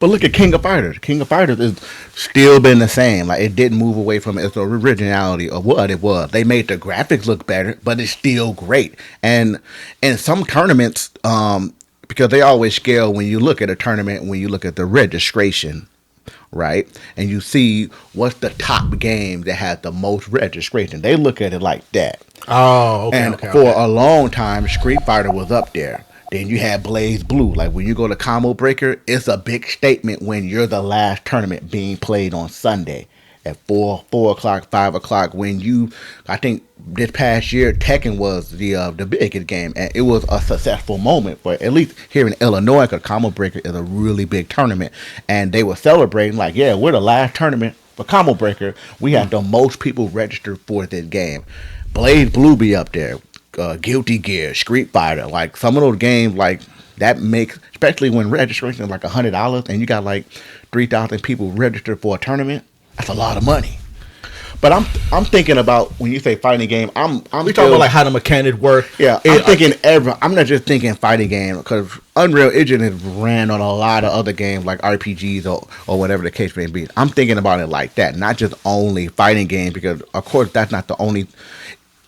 But look at King of Fighters. King of Fighters has still been the same. Like it didn't move away from its originality of what it was. They made the graphics look better, but it's still great. And in some tournaments, because they always scale when you look at a tournament, when you look at the registration, right? And you see what's the top game that has the most registration. They look at it like that. Oh, okay. And okay, for okay. a long time, Street Fighter was up there. Then you had Blaze Blue. Like when you go to Combo Breaker, it's a big statement when you're the last tournament being played on Sunday at 4 o'clock, 5 o'clock. I think this past year, Tekken was the biggest game, and it was a successful moment for at least here in Illinois, because Combo Breaker is a really big tournament, and they were celebrating like, yeah, we're the last tournament for Combo Breaker. We have the most people registered for this game. Blaze Blue be up there. Guilty Gear, Street Fighter, like some of those games, like that makes, especially when registration is like $100 and you got like 3,000 people registered for a tournament. That's a lot of money. But I'm thinking about when you say fighting game, I'm we talking about like how the mechanics work. Yeah, I'm thinking I'm not just thinking fighting game, because Unreal Engine has ran on a lot of other games like RPGs or whatever the case may be. I'm thinking about it like that, not just only fighting games, because of course that's not the only.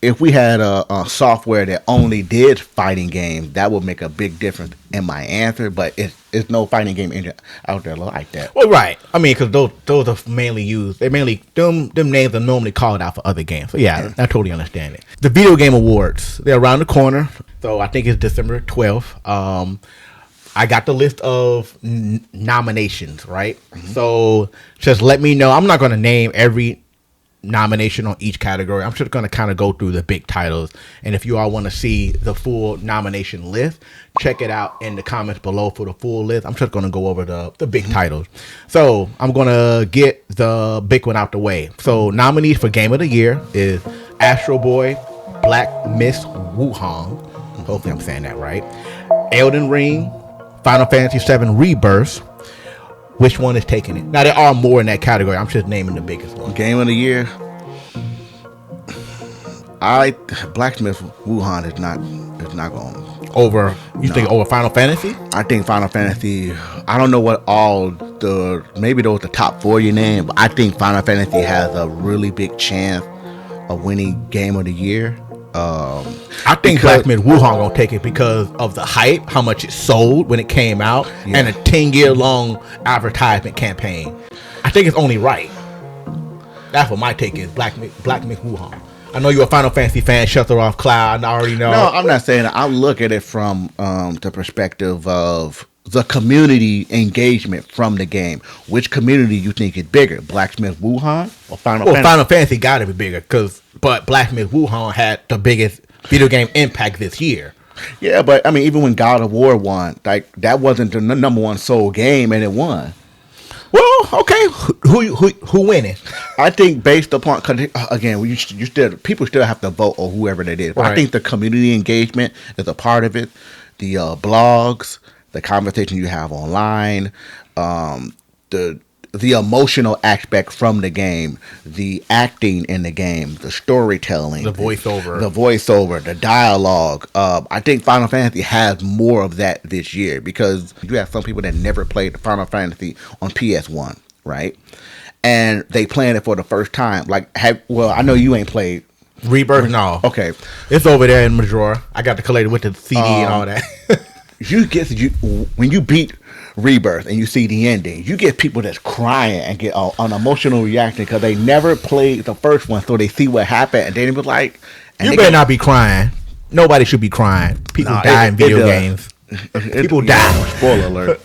If we had a software that only did fighting games, that would make a big difference in my answer. But it's no fighting game engine out there like that. Well, right. I mean, because those are mainly used. They mainly them names are normally called out for other games. So yeah, I totally understand it. The Video Game Awards, they're around the corner. So I think it's December 12th. I got the list of nominations, right? Mm-hmm. So just let me know. I'm not going to name every nomination on each category. I'm just going to kind of go through the big titles, and if you all want to see the full nomination list, check it out in the comments below for the full list. I'm just going to go over the big titles. So I'm going to get the big one out the way. So nominees for Game of the Year is Astro Boy, Blacksmith, Wuhan, hopefully I'm saying that right, Elden Ring, Final Fantasy VII Rebirth. Which one is taking it? Now, there are more in that category. I'm just naming the biggest one. Game of the Year. Blacksmith Wuhan is not going over. You think over Final Fantasy? I think Final Fantasy. I don't know what maybe those the top 4 you name, but I think Final Fantasy has a really big chance of winning Game of the Year. I think Blacksmith Wuhan gonna take it because of the hype, how much it sold when it came out, and a 10-year long advertisement campaign. I think it's only right. That's what my take is. Blacksmith Wuhan. I know you're a Final Fantasy fan. Shutter off Cloud. I already know. No, I'm not saying that. I look at it from the perspective of the community engagement from the game. Which community you think is bigger, Blacksmith Wuhan or Final Fantasy? Final Fantasy got to be bigger, but Blacksmith Wuhan had the biggest video game impact this year. Yeah, but I mean, even when God of War won, like that wasn't the number one sold game, and it won. Well, okay, who winning? I think based upon, cause again, people still have to vote or whoever that is. Right. I think the community engagement is a part of it. The blogs, the conversation you have online, the emotional aspect from the game, the acting in the game, the storytelling, the voiceover, the dialogue. I think Final Fantasy has more of that this year, because you have some people that never played the Final Fantasy on PS1, right? And they playing it for the first time. Like, I know you ain't played Rebirth. No. Okay. It's over there in Majora. I got to collect it with the CD and all that. When you beat Rebirth and you see the ending, you get people that's crying and get an emotional reaction because they never played the first one, so they see what happened and then it was like, you better not be crying. Nobody should be crying. People die in video games. People die. Spoiler alert.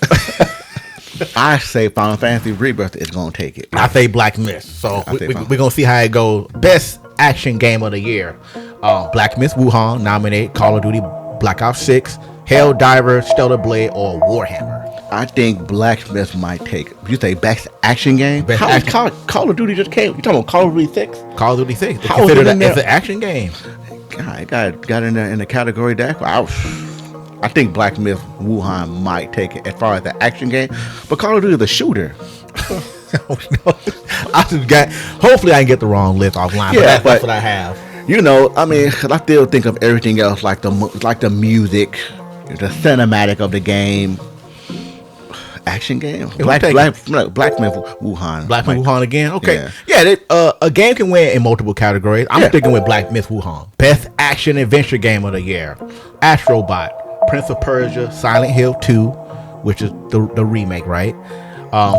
I say Final Fantasy Rebirth is going to take it. I say Blacksmith. So we're going to see how it goes. Best action game of the year. Blacksmith Wuhan nominated Call of Duty Black Ops 6, Helldiver, Stellar Blade, or Warhammer. I think Blacksmith might take it. You say best action game? Call of Duty just came. You talking about Call of Duty 6? Call of Duty 6. How is it an action game? God, it got in there in the category that. I think Blacksmith Wuhan might take it as far as the action game, but Call of Duty is a shooter. Hopefully I can get the wrong list offline. Yeah, but that's what I have. You know, I mean, cause I still think of everything else like the music, the cinematic of the game. Action game. Blacksmith Wuhan. Blacksmith Wuhan again. Okay, Yeah. a game can win in multiple categories. I'm Yeah. sticking with Blacksmith Wuhan. Best action adventure game of the year: Astrobot, Prince of Persia, Silent Hill 2, which is the remake, right?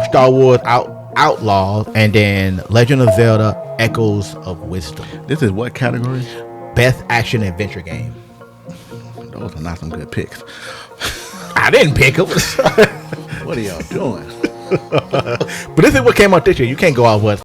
Star Wars Outlaws, and then Legend of Zelda: Echoes of Wisdom. This is what category? Best action adventure game. Those are not some good picks. I didn't pick them. What are y'all doing? But this is what came out this year. You can't go out with